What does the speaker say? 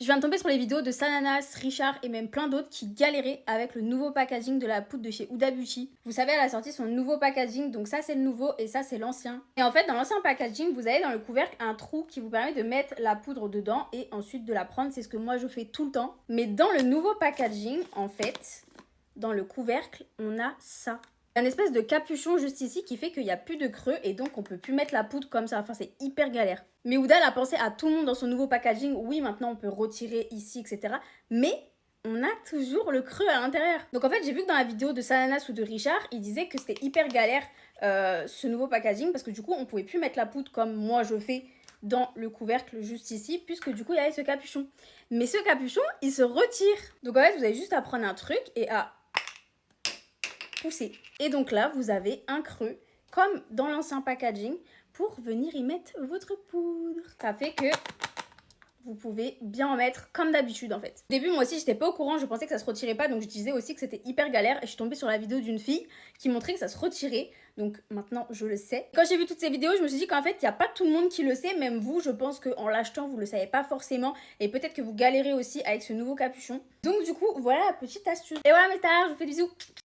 Je viens de tomber sur les vidéos de Sananas, Richard et même plein d'autres qui galéraient avec le nouveau packaging de la poudre de chez Huda Beauty. Vous savez, elle a sorti son nouveau packaging, donc ça c'est le nouveau et ça c'est l'ancien. Et en fait, dans l'ancien packaging, vous avez dans le couvercle un trou qui vous permet de mettre la poudre dedans et ensuite de la prendre. C'est ce que moi je fais tout le temps. Mais dans le nouveau packaging, en fait, dans le couvercle, on a ça. Un espèce de capuchon juste ici qui fait qu'il n'y a plus de creux et donc on peut plus mettre la poudre comme ça. Enfin, c'est hyper galère. Mais Huda elle a pensé à tout le monde dans son nouveau packaging. Oui, maintenant on peut retirer ici, etc. Mais on a toujours le creux à l'intérieur. Donc en fait, j'ai vu que dans la vidéo de Sananas ou de Richard, ils disaient que c'était hyper galère ce nouveau packaging parce que du coup, on pouvait plus mettre la poudre comme moi je fais dans le couvercle juste ici, puisque du coup, il y avait ce capuchon. Mais ce capuchon, il se retire. Donc en fait, vous avez juste à prendre un truc et à pousser. Et donc là, vous avez un creux, comme dans l'ancien packaging, pour venir y mettre votre poudre. Ça fait que vous pouvez bien en mettre comme d'habitude en fait. Au début, moi aussi, j'étais pas au courant, je pensais que ça se retirait pas, donc je disais aussi que c'était hyper galère. Et je suis tombée sur la vidéo d'une fille qui montrait que ça se retirait, donc maintenant je le sais. Quand j'ai vu toutes ces vidéos, je me suis dit qu'en fait, il n'y a pas tout le monde qui le sait, même vous, je pense qu'en l'achetant, vous le savez pas forcément, et peut-être que vous galérez aussi avec ce nouveau capuchon. Donc du coup, voilà la petite astuce. Et voilà mes stars, je vous fais des bisous.